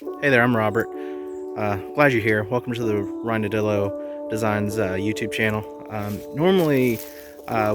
Hey there, I'm Robert. Glad you're here. Welcome to the Ryan Designs YouTube channel. Normally,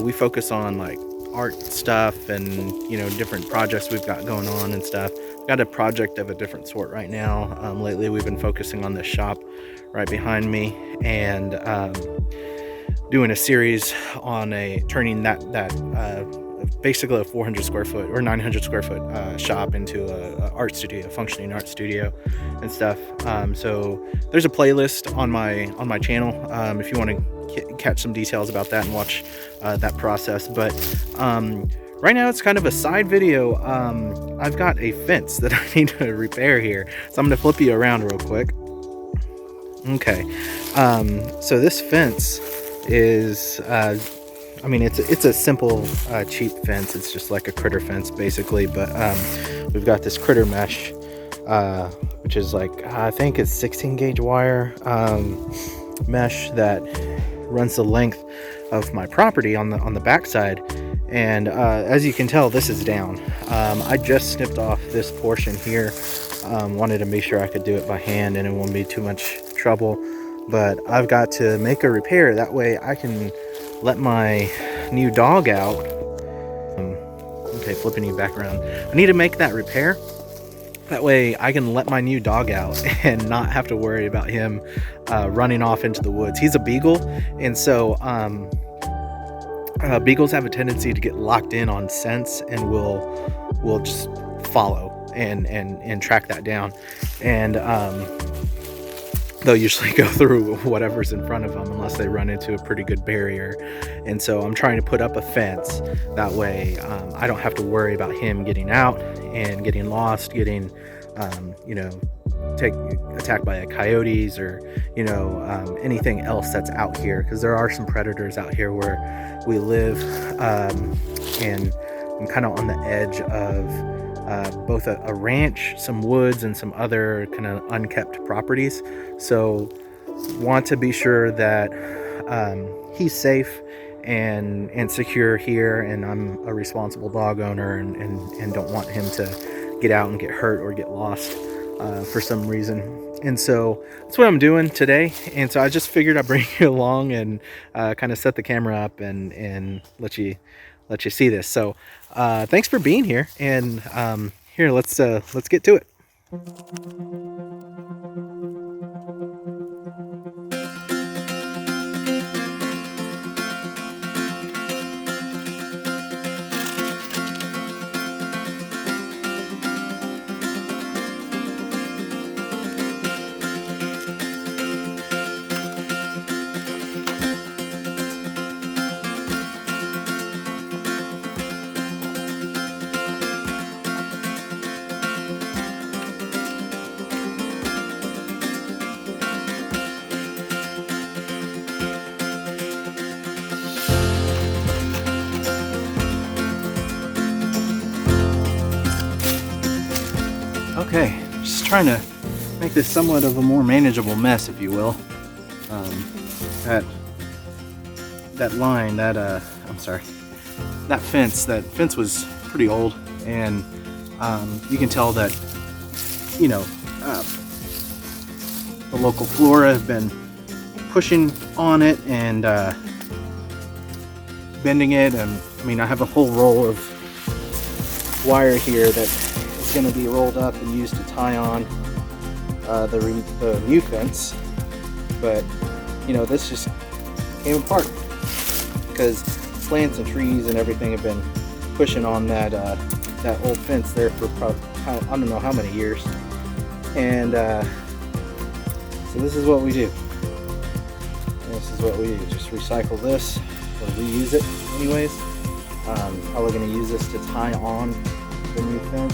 we focus on like art stuff and different projects we've got going on and stuff. We've got a project of a different sort right now. Lately, we've been focusing on this shop right behind me and doing a series on turning that basically a 400 square foot or 900 square foot shop into a art studio, a functioning art studio and stuff. So there's a playlist on my channel if you want to catch some details about that and watch that process. But right now it's kind of a side video. I've got a fence that I need to repair here, so I'm going to flip you around real quick. Okay, so this fence is I mean, it's a simple, cheap fence. It's just like a critter fence, basically. But we've got this critter mesh, which is like I think it's 16 gauge wire mesh that runs the length of my property on the backside. And as you can tell, this is down. I just snipped off this portion here. Wanted to make sure I could do it by hand and it won't be too much trouble. But I've got to make a repair. That way I can let my new dog out. Okay, flipping you back around. I need to make that repair. That way I can let my new dog out and not have to worry about him running off into the woods. He's a beagle, and so beagles have a tendency to get locked in on scents and will just follow and track that down. And they'll usually go through whatever's in front of them unless they run into a pretty good barrier. And so I'm trying to put up a fence. That way I don't have to worry about him getting out and getting lost, getting, attacked by coyotes or, anything else that's out here. Because there are some predators out here where we live, and I'm kind of on the edge of both a ranch, some woods, and some other kind of unkept properties. So want to be sure that he's safe and secure here, and I'm a responsible dog owner and don't want him to get out and get hurt or get lost for some reason. And so that's what I'm doing today. And so I just figured I'd bring you along and kind of set the camera up and let you see this. So thanks for being here, and here, let's get to it. Okay, just trying to make this somewhat of a more manageable mess, if you will. That line, that fence was pretty old, and you can tell that, the local flora have been pushing on it and bending it. And I mean, I have a whole roll of wire here that is going to be rolled up and used to tie on the new fence. But this just came apart because plants and trees and everything have been pushing on that old fence there for probably, I don't know how many years. And so this is what we do. Just recycle this or reuse it anyways. Probably going to use this to tie on the new fence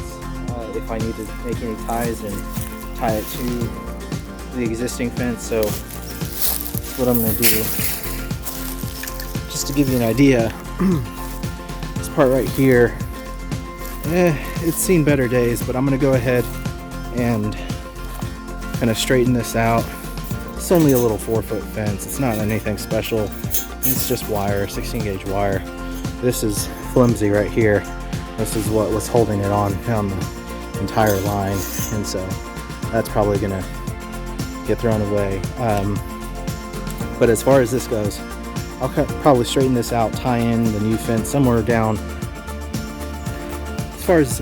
if I need to make any ties and tie it to the existing fence. So that's what I'm going to do. Just to give you an idea, this part right here, it's seen better days, but I'm going to go ahead and kind of straighten this out. It's only a little 4-foot fence. It's not anything special. It's just wire, 16 gauge wire. This is flimsy right here. This is what was holding it on down the entire line. And so that's probably gonna get thrown away. But as far as this goes, I'll probably straighten this out, tie in the new fence somewhere down. As far as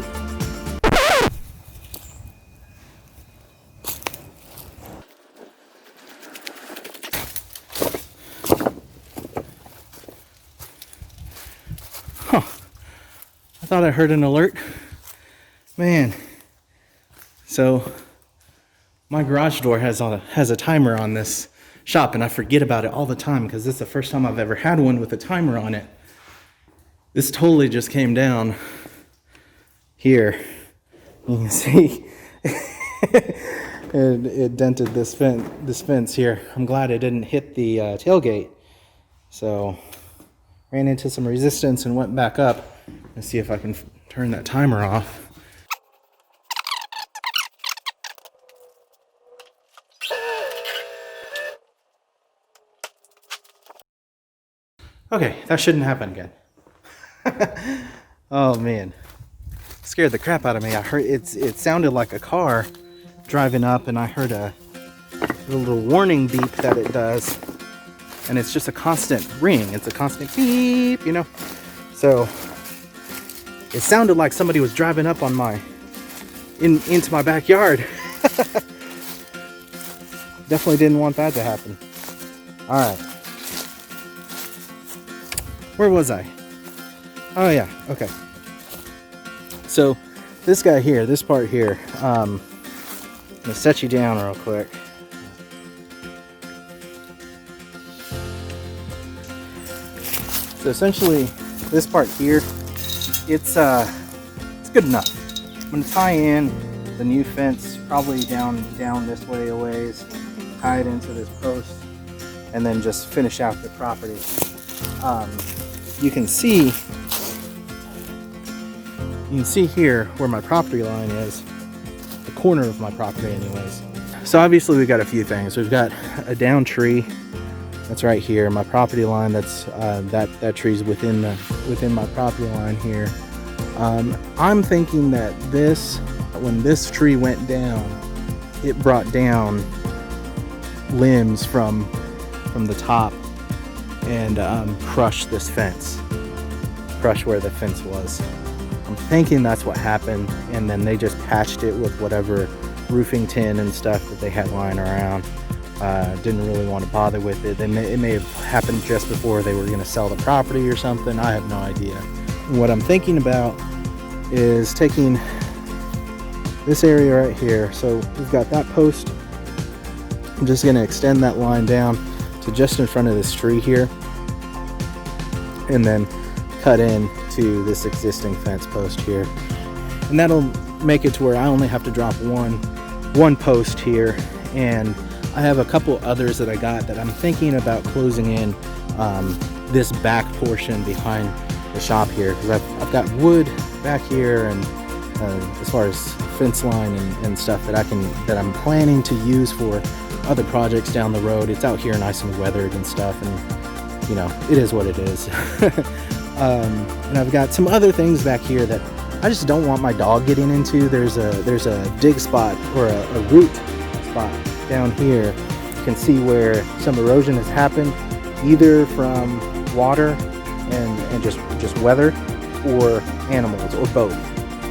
I thought I heard an alert. Man. So my garage door has a timer on this shop, and I forget about it all the time because this is the first time I've ever had one with a timer on it. This totally just came down here. You can see it dented this fence here. I'm glad it didn't hit the tailgate. So ran into some resistance and went back up. Let's see if I can turn that timer off. Okay, that shouldn't happen again. Oh man, scared the crap out of me. I heard it sounded like a car driving up, and I heard a little warning beep that it does, and it's just a constant ring. It's a constant beep, you know. So it sounded like somebody was driving up on into my backyard. Definitely didn't want that to happen. All right. Where was I? Oh yeah, okay. So this guy here, this part here, I'm gonna set you down real quick. So essentially, this part here, it's good enough. I'm gonna tie in the new fence probably down this way a ways, tie it into this post, and then just finish out the property. You can see here where my property line is, the corner of my property anyways. So obviously we've got a few things. We've got a down tree that's right here. My property line, that's that tree's within my property line here. I'm thinking that when this tree went down, it brought down limbs from the top and crush this fence, crush where the fence was. I'm thinking that's what happened, and then they just patched it with whatever roofing tin and stuff that they had lying around. Didn't really want to bother with it. It may have happened just before they were going to sell the property or something. I have no idea. What I'm thinking about is taking this area right here. So we've got that post. I'm just going to extend that line down to just in front of this tree here, and then cut in to this existing fence post here, and that'll make it to where I only have to drop one post here. And I have a couple others that I got that I'm thinking about closing in this back portion behind the shop here, because I've got wood back here, and as far as fence line and stuff that I'm planning to use for other projects down the road. It's out here nice and weathered and stuff, and you know, it is what it is. And I've got some other things back here that I just don't want my dog getting into. There's a dig spot, or a root spot down here. You can see where some erosion has happened, either from water and just weather, or animals, or both.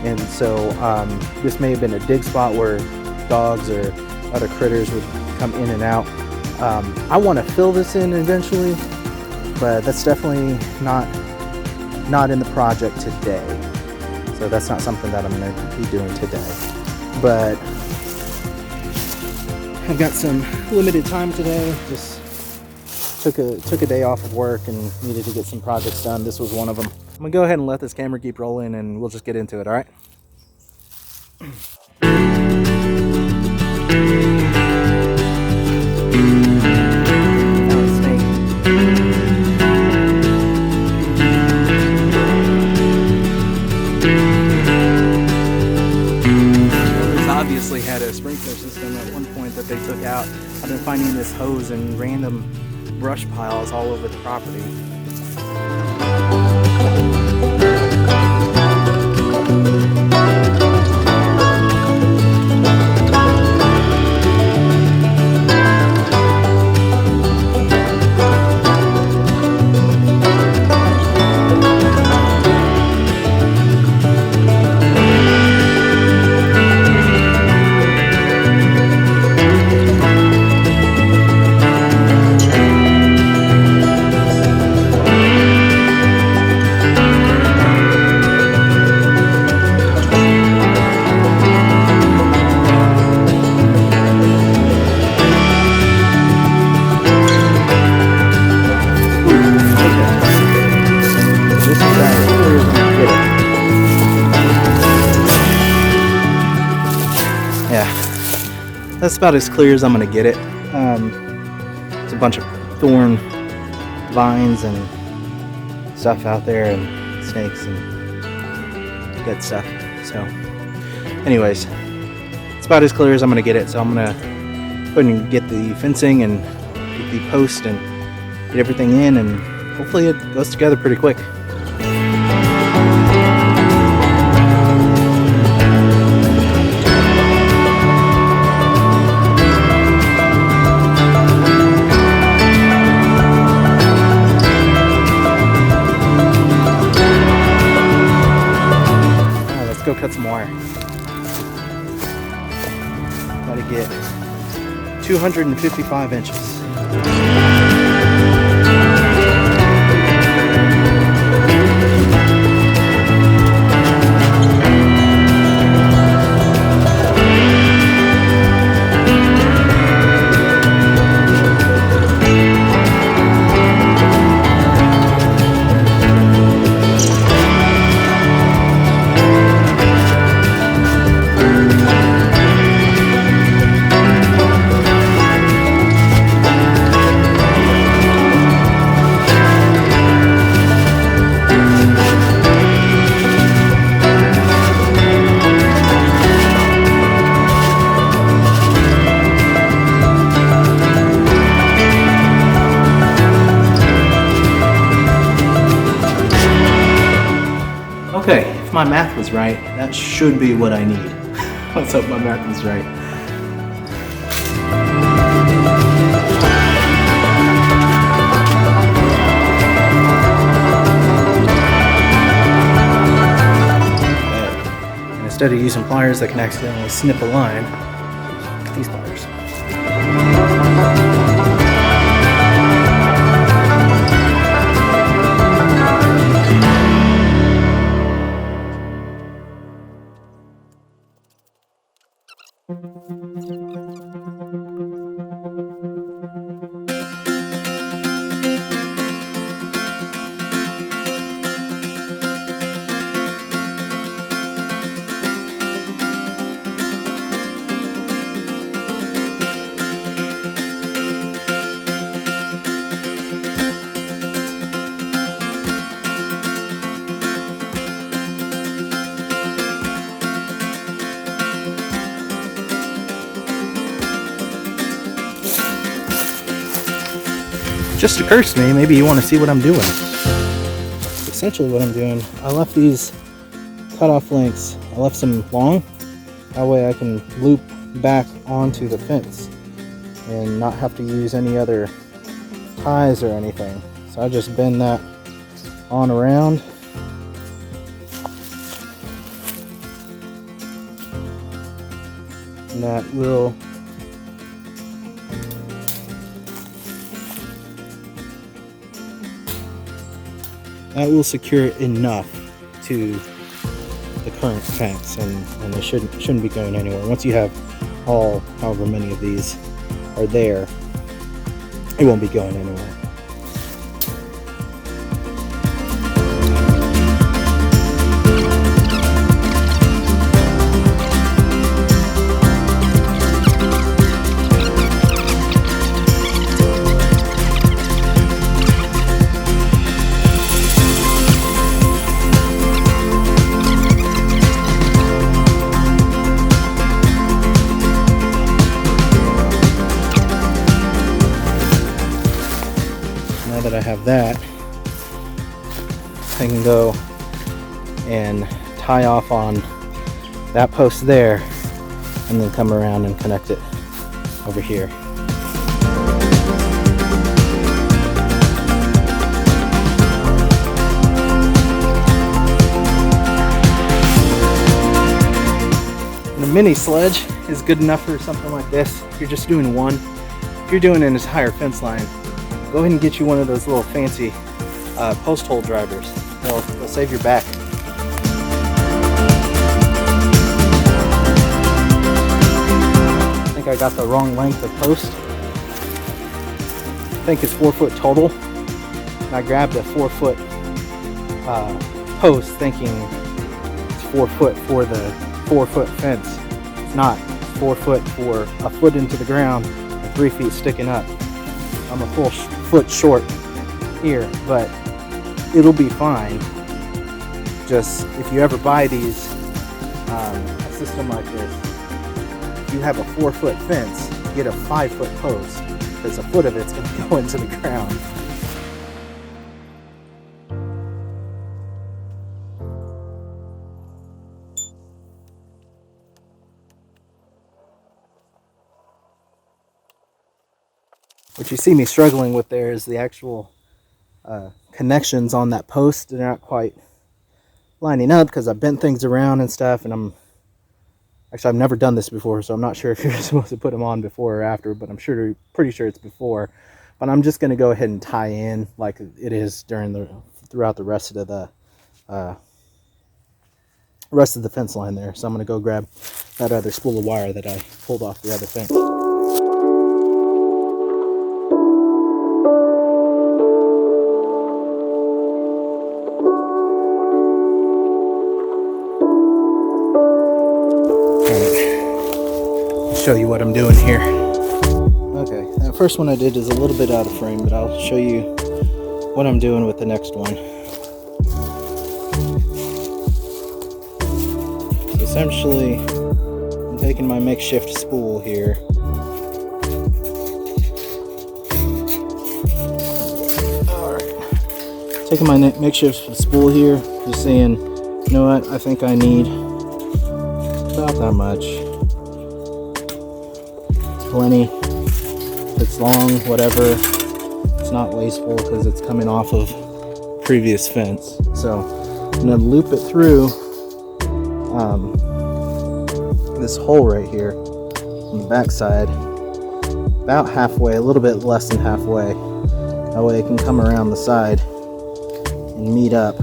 And so this may have been a dig spot where dogs or other critters would come in and out. I want to fill this in eventually, but that's definitely not in the project today. So that's not something that I'm going to be doing today. But I've got some limited time today. Just took a day off of work and needed to get some projects done. This was one of them. I'm gonna go ahead and let this camera keep rolling, and we'll just get into it. All right. Obviously had a sprinkler system at one point that they took out. I've been finding this hose in random brush piles all over the property. that's about as clear as I'm gonna get it. There's a bunch of thorn vines and stuff out there, and snakes and good stuff. So anyways, it's about as clear as I'm gonna get it. So I'm gonna go ahead and get the fencing and get the post and get everything in, and hopefully it goes together pretty quick. Alright, let's go cut some wire. Gotta get 255 inches. Okay, if my math was right, that should be what I need. Let's hope my math was right. And instead of using pliers that can accidentally snip a line, these pliers. Just occurs to me, maybe you want to see what I'm doing. Essentially what I'm doing, I left these cutoff links, I left some long, that way I can loop back onto the fence and not have to use any other ties or anything. So I just bend that on around. And that will secure it enough to the current fence, and it shouldn't be going anywhere. Once you have all however many of these are there, it won't be going anywhere. That I have that, I can go and tie off on that post there and then come around and connect it over here. And a mini sledge is good enough for something like this. If you're just doing one, if you're doing an entire fence line, go ahead and get you one of those little fancy post hole drivers. They'll save your back. I think I got the wrong length of post. I think it's 4 foot total. And I grabbed a 4 foot post thinking it's 4 foot for the 4 foot fence. It's not. It's 4 foot for a foot into the ground and 3 feet sticking up. I'm a full foot short here, but it'll be fine. Just if you ever buy these, a system like this, if you have a 4 foot fence, get a 5 foot post, because a foot of it's going to go into the ground. What you see me struggling with there is the actual connections on that post. They're not quite lining up because I've bent things around and stuff, and I've never done this before, so I'm not sure if you're supposed to put them on before or after, but I'm pretty sure it's before. But I'm just going to go ahead and tie in like it is throughout the rest of the fence line there. So I'm going to go grab that other spool of wire that I pulled off the other fence. Show you what I'm doing here. Okay, that first one I did is a little bit out of frame, but I'll show you what I'm doing with the next one. So essentially, I'm taking my makeshift spool here. Alright. Taking my makeshift spool here, just saying, you know what, I think I need about that much. Plenty. It's long, whatever. It's not wasteful because it's coming off of previous fence. So I'm gonna loop it through this hole right here on the back side, about halfway, a little bit less than halfway. That way it can come around the side and meet up.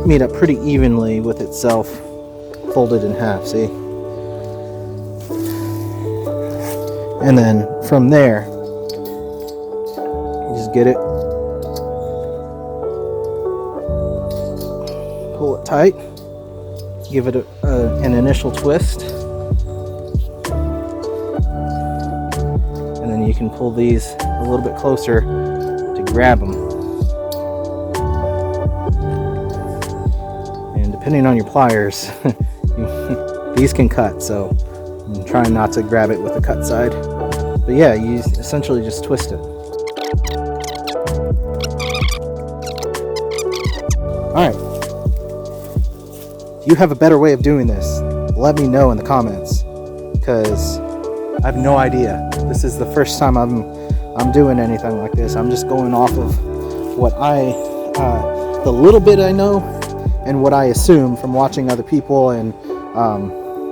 Meet up pretty evenly with itself, folded in half, see? And then from there, you just get it, pull it tight, give it an initial twist, and then you can pull these a little bit closer to grab them. And depending on your pliers, these can cut, so I'm trying not to grab it with the cut side. But yeah, you essentially just twist it. Alright. If you have a better way of doing this, let me know in the comments, because I have no idea. This is the first time I'm doing anything like this. I'm just going off of what the little bit I know and what I assume from watching other people and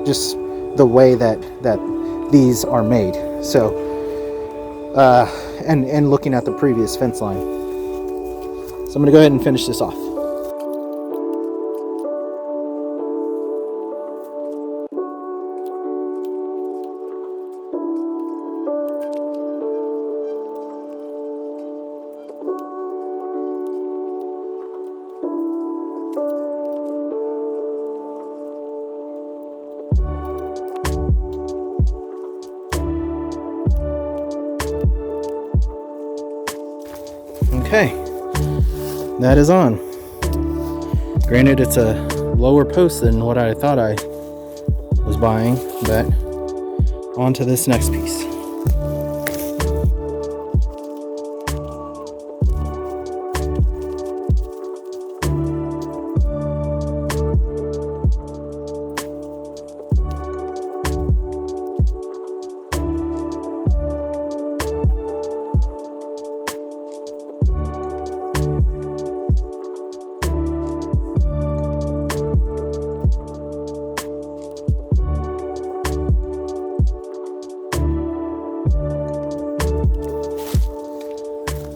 just the way that these are made. So and looking at the previous fence line. So I'm gonna go ahead and finish this off. Okay, that is on. Granted, it's a lower post than what I thought I was buying, but on to this next piece.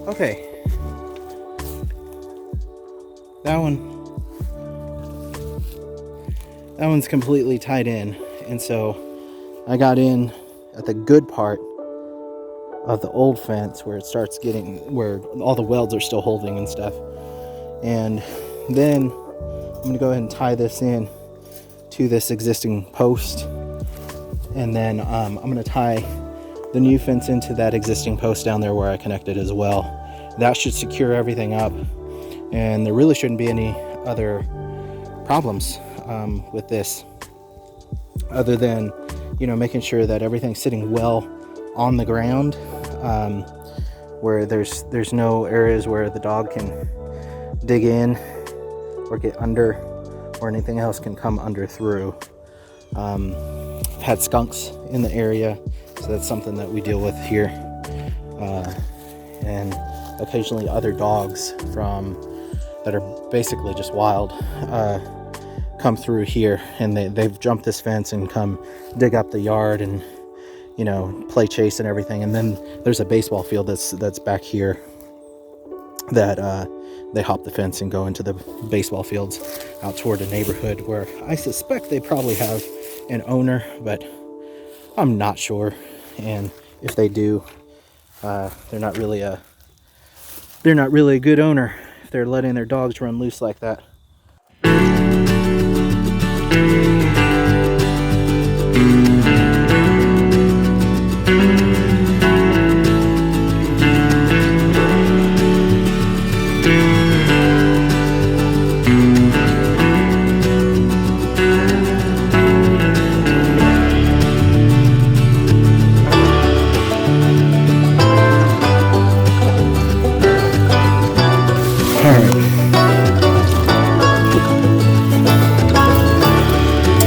Okay, that one's completely tied in, and so I got in at the good part of the old fence where it starts getting, where all the welds are still holding and stuff, and then I'm gonna go ahead and tie this in to this existing post, and then I'm gonna tie the new fence into that existing post down there where I connected as well. That should secure everything up, and there really shouldn't be any other problems with this, other than, you know, making sure that everything's sitting well on the ground, where there's no areas where the dog can dig in or get under, or anything else can come under through. I've had skunks in the area, so that's something that we deal with here, and occasionally other dogs that are basically just wild come through here, and they've jumped this fence and come dig up the yard and, you know, play chase and everything. And then there's a baseball field that's back here that they hop the fence and go into the baseball fields out toward the neighborhood, where I suspect they probably have an owner, but I'm not sure. And if they do, they're not really a good owner if they're letting their dogs run loose like that.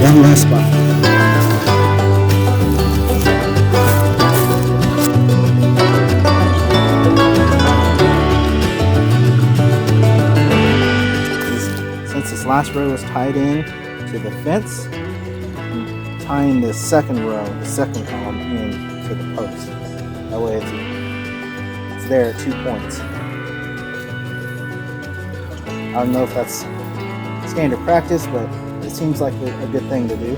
One last spot. Since this last row is tied in to the fence, I'm tying this second row, the second column, in to the post. That way it's there at 2 points. I don't know if that's standard practice, but it seems like a good thing to do.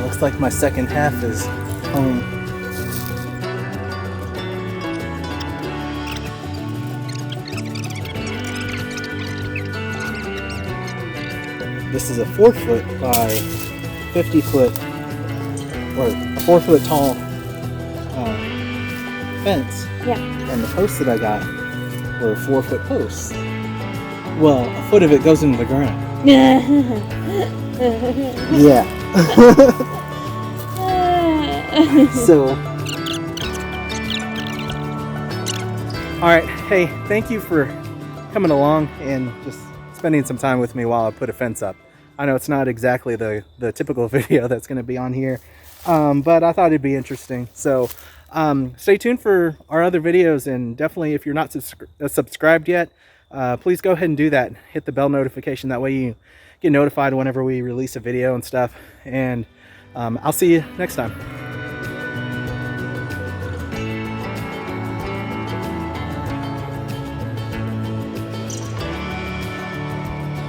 Looks like my second half is home. This is a 4-foot by 50-foot, or a 4-foot tall fence. Yeah. And the posts that I got were 4-foot posts. Well, a foot of it goes into the ground. Yeah. So, all right. Hey, thank you for coming along and just spending some time with me while I put a fence up. I know it's not exactly the typical video that's going to be on here, but I thought it'd be interesting. So stay tuned for our other videos, and definitely if you're not subscribed yet, please go ahead and do that. Hit the bell notification. That way you get notified whenever we release a video and stuff. And I'll see you next time.